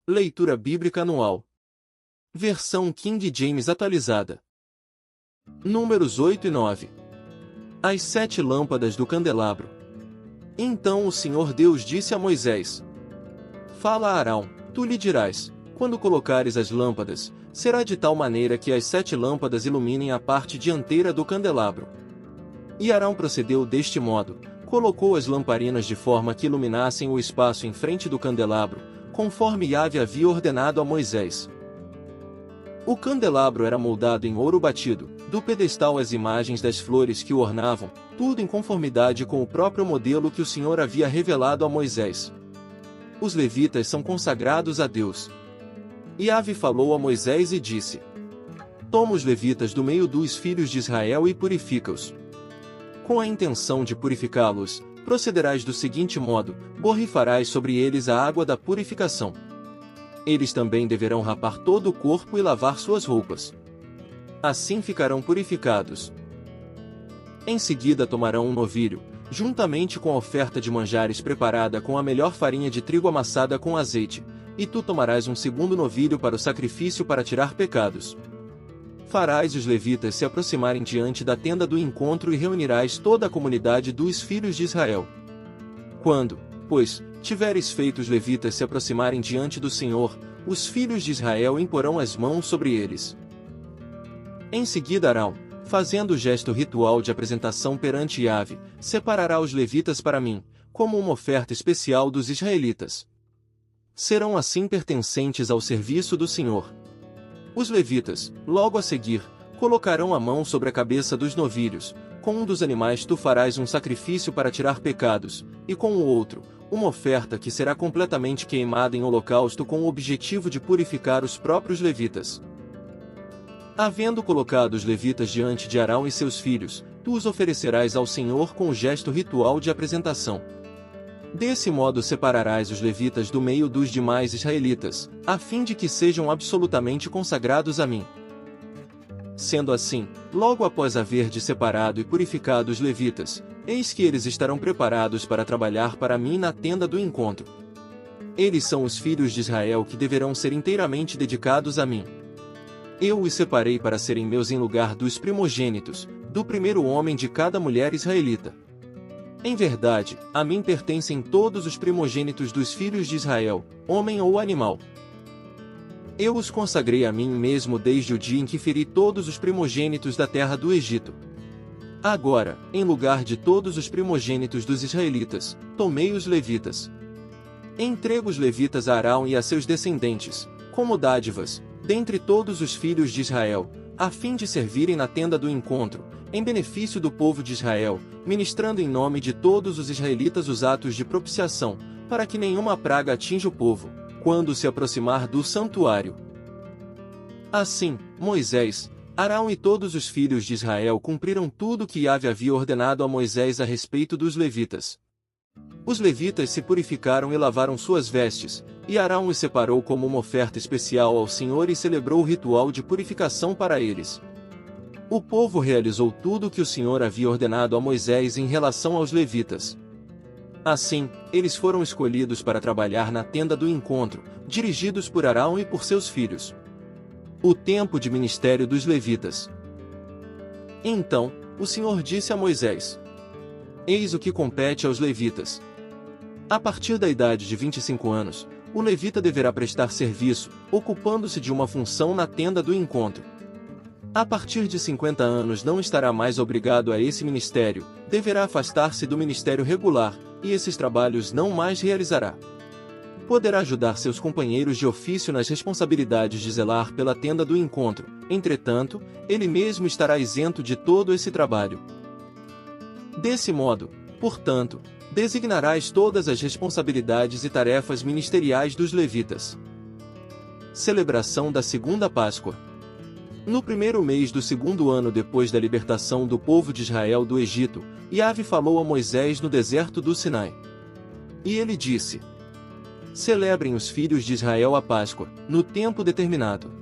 Leitura Bíblica Anual. Versão King James atualizada. Números 8 e 9. As 7 lâmpadas do candelabro. Então o Senhor Deus disse a Moisés: Fala a Arão, tu lhe dirás, quando colocares as lâmpadas, será de tal maneira que as 7 lâmpadas iluminem a parte dianteira do candelabro. E Arão procedeu deste modo, colocou as lamparinas de forma que iluminassem o espaço em frente do candelabro, conforme Yahvé havia ordenado a Moisés. O candelabro era moldado em ouro batido, do pedestal às imagens das flores que o ornavam, tudo em conformidade com o próprio modelo que o Senhor havia revelado a Moisés. Os levitas são consagrados a Deus. Yahvé falou a Moisés e disse: Toma os levitas do meio dos filhos de Israel e purifica-os. Com a intenção de purificá-los, procederás do seguinte modo: borrifarás sobre eles a água da purificação. Eles também deverão rapar todo o corpo e lavar suas roupas. Assim ficarão purificados. Em seguida tomarão um novilho, juntamente com a oferta de manjares preparada com a melhor farinha de trigo amassada com azeite, e tu tomarás um segundo novilho para o sacrifício para tirar pecados. Farás os levitas se aproximarem diante da tenda do encontro e reunirás toda a comunidade dos filhos de Israel. Quando, pois, tiveres feito os levitas se aproximarem diante do Senhor, os filhos de Israel imporão as mãos sobre eles. Em seguida Arão, fazendo o gesto ritual de apresentação perante Yahvé, separará os levitas para mim, como uma oferta especial dos israelitas. Serão assim pertencentes ao serviço do Senhor. Os levitas, logo a seguir, colocarão a mão sobre a cabeça dos novilhos, com um dos animais tu farás um sacrifício para tirar pecados, e com o outro, uma oferta que será completamente queimada em holocausto com o objetivo de purificar os próprios levitas. Havendo colocado os levitas diante de Arão e seus filhos, tu os oferecerás ao Senhor com o gesto ritual de apresentação. Desse modo separarás os levitas do meio dos demais israelitas, a fim de que sejam absolutamente consagrados a mim. Sendo assim, logo após haver de separado e purificado os levitas, eis que eles estarão preparados para trabalhar para mim na tenda do encontro. Eles são os filhos de Israel que deverão ser inteiramente dedicados a mim. Eu os separei para serem meus em lugar dos primogênitos, do primeiro homem de cada mulher israelita. Em verdade, a mim pertencem todos os primogênitos dos filhos de Israel, homem ou animal. Eu os consagrei a mim mesmo desde o dia em que feri todos os primogênitos da terra do Egito. Agora, em lugar de todos os primogênitos dos israelitas, tomei os levitas. Entrego os levitas a Arão e a seus descendentes, como dádivas, dentre todos os filhos de Israel, a fim de servirem na tenda do encontro, em benefício do povo de Israel, ministrando em nome de todos os israelitas os atos de propiciação, para que nenhuma praga atinja o povo, quando se aproximar do santuário. Assim, Moisés, Arão e todos os filhos de Israel cumpriram tudo que Yahvé havia ordenado a Moisés a respeito dos levitas. Os levitas se purificaram e lavaram suas vestes, e Arão os separou como uma oferta especial ao Senhor e celebrou o ritual de purificação para eles. O povo realizou tudo o que o Senhor havia ordenado a Moisés em relação aos levitas. Assim, eles foram escolhidos para trabalhar na tenda do encontro, dirigidos por Arão e por seus filhos. O tempo de ministério dos levitas. Então, o Senhor disse a Moisés: Eis o que compete aos levitas. A partir da idade de 25 anos, o levita deverá prestar serviço, ocupando-se de uma função na tenda do encontro. A partir de 50 anos não estará mais obrigado a esse ministério, deverá afastar-se do ministério regular, e esses trabalhos não mais realizará. Poderá ajudar seus companheiros de ofício nas responsabilidades de zelar pela tenda do encontro, entretanto, ele mesmo estará isento de todo esse trabalho. Desse modo, portanto, designarás todas as responsabilidades e tarefas ministeriais dos levitas. Celebração da Segunda Páscoa. No primeiro mês do segundo ano depois da libertação do povo de Israel do Egito, Yahvé falou a Moisés no deserto do Sinai. E ele disse: Celebrem os filhos de Israel a Páscoa, no tempo determinado.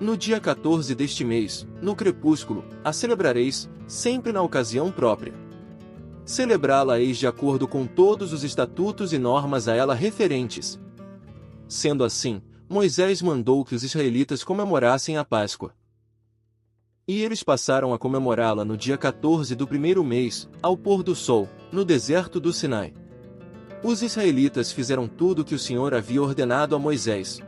No dia 14 deste mês, no crepúsculo, a celebrareis, sempre na ocasião própria. Celebrá-la-eis de acordo com todos os estatutos e normas a ela referentes. Sendo assim, Moisés mandou que os israelitas comemorassem a Páscoa. E eles passaram a comemorá-la no dia 14 do primeiro mês, ao pôr do sol, no deserto do Sinai. Os israelitas fizeram tudo o que o Senhor havia ordenado a Moisés.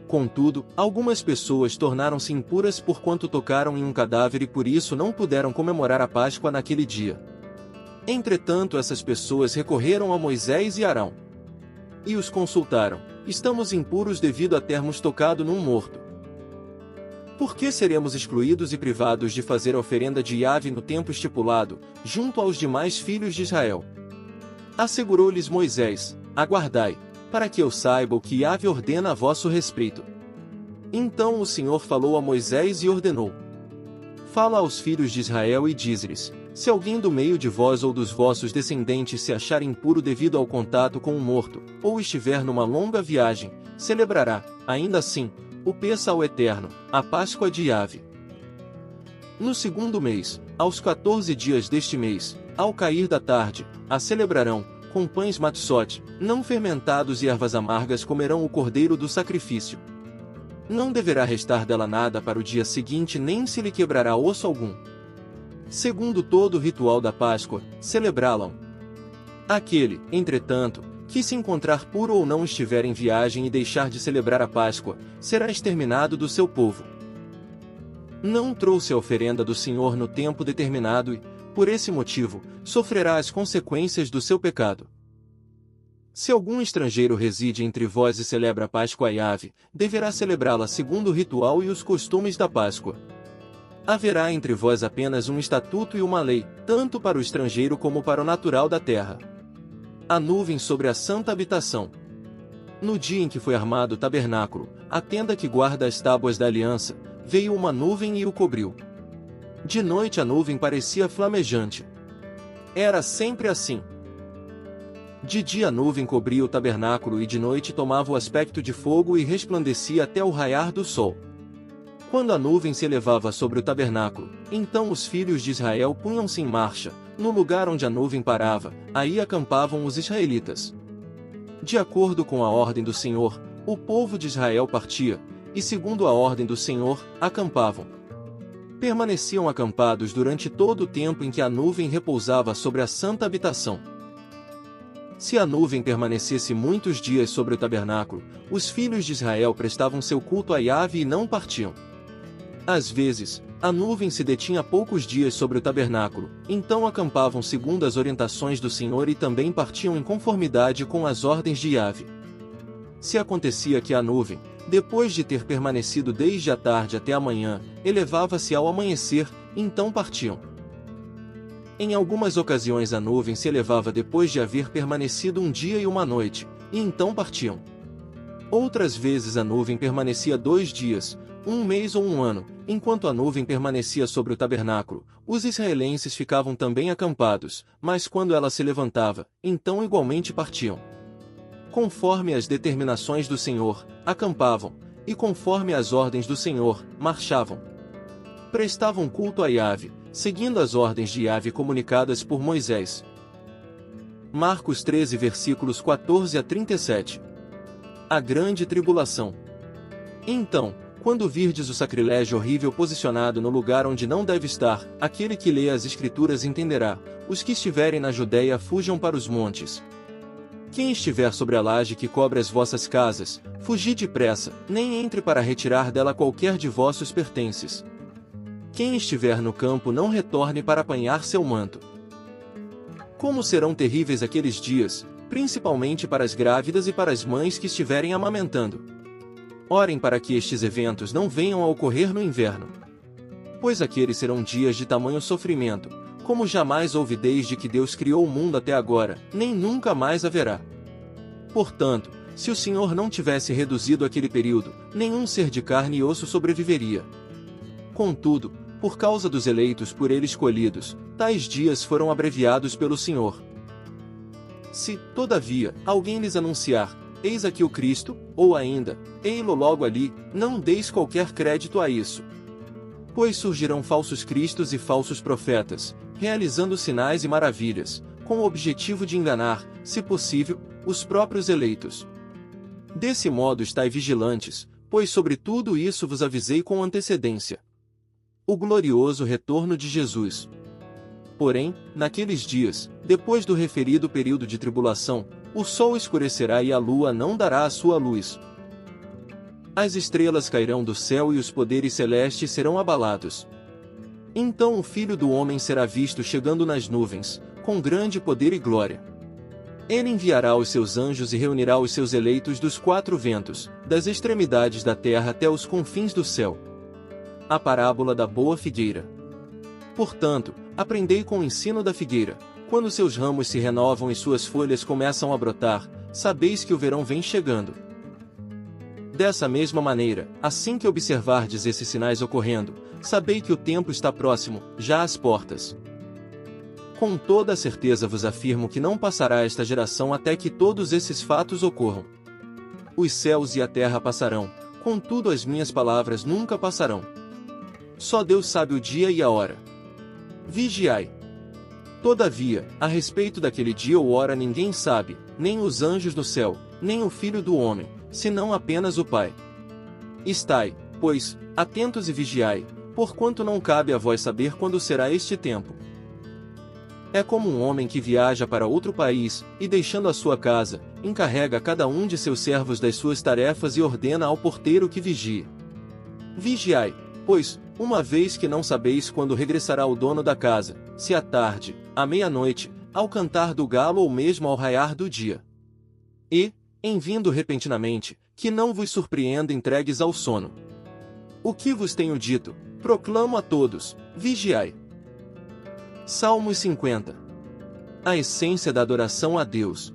Contudo, algumas pessoas tornaram-se impuras porquanto tocaram em um cadáver e por isso não puderam comemorar a Páscoa naquele dia. Entretanto, essas pessoas recorreram a Moisés e Arão. E os consultaram: estamos impuros devido a termos tocado num morto. Por que seremos excluídos e privados de fazer a oferenda de Yahvé no tempo estipulado, junto aos demais filhos de Israel? Assegurou-lhes Moisés: aguardai, para que eu saiba o que Yahvé ordena a vosso respeito. Então o Senhor falou a Moisés e ordenou: fala aos filhos de Israel e diz-lhes: se alguém do meio de vós ou dos vossos descendentes se achar impuro devido ao contato com um morto, ou estiver numa longa viagem, celebrará, ainda assim, o Pêssah ao Eterno, a Páscoa de Yahvé. No segundo mês, aos 14 dias deste mês, ao cair da tarde, a celebrarão, com pães matzot, não fermentados e ervas amargas comerão o cordeiro do sacrifício. Não deverá restar dela nada para o dia seguinte nem se lhe quebrará osso algum. Segundo todo o ritual da Páscoa, celebrá-la. Aquele, entretanto, que se encontrar puro ou não estiver em viagem e deixar de celebrar a Páscoa, será exterminado do seu povo. Não trouxe a oferenda do Senhor no tempo determinado e, por esse motivo, sofrerá as consequências do seu pecado. Se algum estrangeiro reside entre vós e celebra a Páscoa a Yahvé, deverá celebrá-la segundo o ritual e os costumes da Páscoa. Haverá entre vós apenas um estatuto e uma lei, tanto para o estrangeiro como para o natural da terra. A nuvem sobre a santa habitação. No dia em que foi armado o tabernáculo, a tenda que guarda as tábuas da aliança, veio uma nuvem e o cobriu. De noite a nuvem parecia flamejante. Era sempre assim. De dia a nuvem cobria o tabernáculo e de noite tomava o aspecto de fogo e resplandecia até o raiar do sol. Quando a nuvem se elevava sobre o tabernáculo, então os filhos de Israel punham-se em marcha. No lugar onde a nuvem parava, aí acampavam os israelitas. De acordo com a ordem do Senhor, o povo de Israel partia, e segundo a ordem do Senhor, acampavam. Permaneciam acampados durante todo o tempo em que a nuvem repousava sobre a santa habitação. Se a nuvem permanecesse muitos dias sobre o tabernáculo, os filhos de Israel prestavam seu culto a Yahvé e não partiam. Às vezes, a nuvem se detinha poucos dias sobre o tabernáculo, então acampavam segundo as orientações do Senhor e também partiam em conformidade com as ordens de Yahvé. Se acontecia que a nuvem, depois de ter permanecido desde a tarde até a manhã, elevava-se ao amanhecer, então partiam. Em algumas ocasiões a nuvem se elevava depois de haver permanecido um dia e uma noite, e então partiam. Outras vezes a nuvem permanecia 2 dias, um mês ou um ano, enquanto a nuvem permanecia sobre o tabernáculo, os israelenses ficavam também acampados, mas quando ela se levantava, então igualmente partiam. Conforme as determinações do Senhor, acampavam, e conforme as ordens do Senhor, marchavam. Prestavam culto a Yahvé, seguindo as ordens de Yahvé comunicadas por Moisés. Marcos 13 versículos 14 a 37. A grande tribulação. Então, quando virdes o sacrilégio horrível posicionado no lugar onde não deve estar, aquele que lê as Escrituras entenderá: os que estiverem na Judéia fujam para os montes. Quem estiver sobre a laje que cobre as vossas casas, fugi depressa, nem entre para retirar dela qualquer de vossos pertences. Quem estiver no campo não retorne para apanhar seu manto. Como serão terríveis aqueles dias, principalmente para as grávidas e para as mães que estiverem amamentando. Orem para que estes eventos não venham a ocorrer no inverno. Pois aqueles serão dias de tamanho sofrimento, como jamais houve desde que Deus criou o mundo até agora, nem nunca mais haverá. Portanto, se o Senhor não tivesse reduzido aquele período, nenhum ser de carne e osso sobreviveria. Contudo, por causa dos eleitos por ele escolhidos, tais dias foram abreviados pelo Senhor. Se, todavia, alguém lhes anunciar: eis aqui o Cristo, ou ainda, ei-lo logo ali, não deis qualquer crédito a isso. Pois surgirão falsos cristos e falsos profetas, realizando sinais e maravilhas, com o objetivo de enganar, se possível, os próprios eleitos. Desse modo estai vigilantes, pois sobre tudo isso vos avisei com antecedência. O glorioso retorno de Jesus. Porém, naqueles dias, depois do referido período de tribulação, o sol escurecerá e a lua não dará a sua luz. As estrelas cairão do céu e os poderes celestes serão abalados. Então o Filho do Homem será visto chegando nas nuvens, com grande poder e glória. Ele enviará os seus anjos e reunirá os seus eleitos dos quatro ventos, das extremidades da terra até os confins do céu. A parábola da boa figueira. Portanto, aprendei com o ensino da figueira: quando seus ramos se renovam e suas folhas começam a brotar, sabeis que o verão vem chegando. Dessa mesma maneira, assim que observardes esses sinais ocorrendo, sabei que o tempo está próximo, já às portas. Com toda a certeza vos afirmo que não passará esta geração até que todos esses fatos ocorram. Os céus e a terra passarão, contudo as minhas palavras nunca passarão. Só Deus sabe o dia e a hora. Vigiai. Todavia, a respeito daquele dia ou hora ninguém sabe, nem os anjos do céu, nem o Filho do Homem, senão apenas o Pai. Estai, pois, atentos e vigiai, porquanto não cabe a vós saber quando será este tempo. É como um homem que viaja para outro país, e deixando a sua casa, encarrega a cada um de seus servos das suas tarefas e ordena ao porteiro que vigie. Vigiai, pois, uma vez que não sabeis quando regressará o dono da casa, se à tarde, à meia-noite, ao cantar do galo ou mesmo ao raiar do dia. E, em vindo repentinamente, que não vos surpreenda entregues ao sono. O que vos tenho dito, proclamo a todos: vigiai. Salmos 50. A essência da adoração a Deus.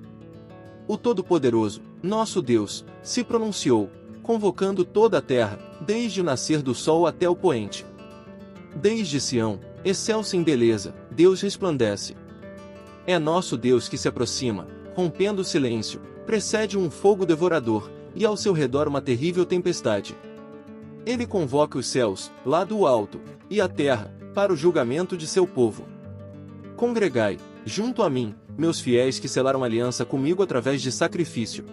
O Todo-Poderoso, nosso Deus, se pronunciou, convocando toda a terra, desde o nascer do sol até o poente. Desde Sião, excelso em beleza, Deus resplandece. É nosso Deus que se aproxima, rompendo o silêncio, precede um fogo devorador, e ao seu redor uma terrível tempestade. Ele convoca os céus, lá do alto, e a terra, para o julgamento de seu povo. Congregai, junto a mim, meus fiéis que selaram aliança comigo através de sacrifício.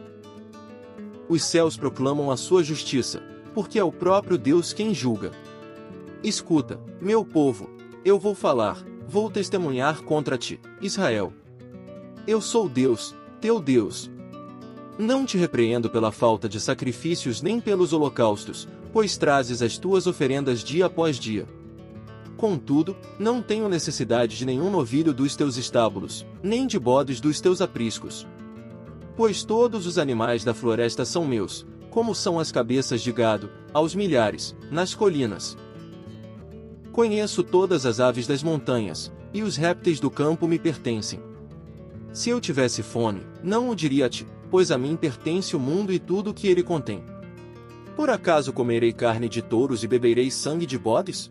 Os céus proclamam a sua justiça, porque é o próprio Deus quem julga. Escuta, meu povo, eu vou falar, vou testemunhar contra ti, Israel. Eu sou Deus, teu Deus. Não te repreendo pela falta de sacrifícios nem pelos holocaustos, pois trazes as tuas oferendas dia após dia. Contudo, não tenho necessidade de nenhum novilho dos teus estábulos, nem de bodes dos teus apriscos. Pois todos os animais da floresta são meus, como são as cabeças de gado, aos milhares, nas colinas. Conheço todas as aves das montanhas, e os répteis do campo me pertencem. Se eu tivesse fome, não o diria a ti, pois a mim pertence o mundo e tudo o que ele contém. Por acaso comerei carne de touros e beberei sangue de bodes?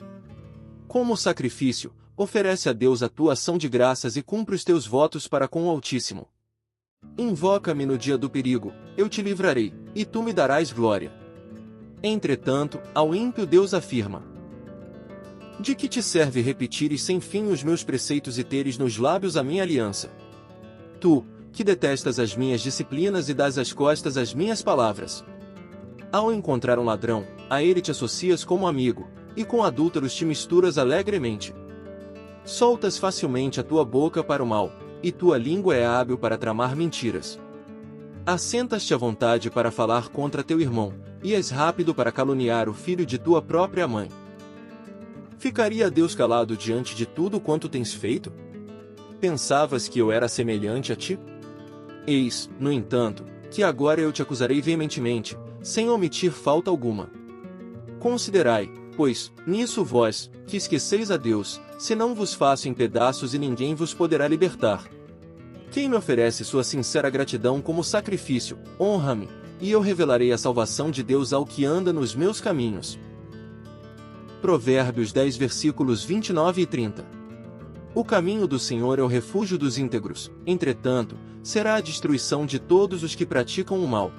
Como sacrifício, oferece a Deus a tua ação de graças e cumpre os teus votos para com o Altíssimo. Invoca-me no dia do perigo, eu te livrarei, e tu me darás glória. Entretanto, ao ímpio Deus afirma: de que te serve repetires sem fim os meus preceitos e teres nos lábios a minha aliança? Tu, que detestas as minhas disciplinas e dás as costas às minhas palavras. Ao encontrar um ladrão, a ele te associas como amigo, e com adúlteros te misturas alegremente. Soltas facilmente a tua boca para o mal, e tua língua é hábil para tramar mentiras. Assentas-te à vontade para falar contra teu irmão, e és rápido para caluniar o filho de tua própria mãe. Ficaria Deus calado diante de tudo quanto tens feito? Pensavas que eu era semelhante a ti? Eis, no entanto, que agora eu te acusarei veementemente, sem omitir falta alguma. Considerai, pois, nisso vós, que esqueceis a Deus, se não vos faço em pedaços e ninguém vos poderá libertar. Quem me oferece sua sincera gratidão como sacrifício, honra-me, e eu revelarei a salvação de Deus ao que anda nos meus caminhos. Provérbios 10 versículos 29 e 30. O caminho do Senhor é o refúgio dos íntegros, entretanto, será a destruição de todos os que praticam o mal.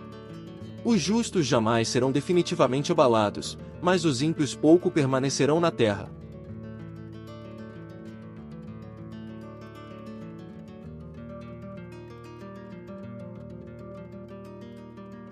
Os justos jamais serão definitivamente abalados, mas os ímpios pouco permanecerão na terra.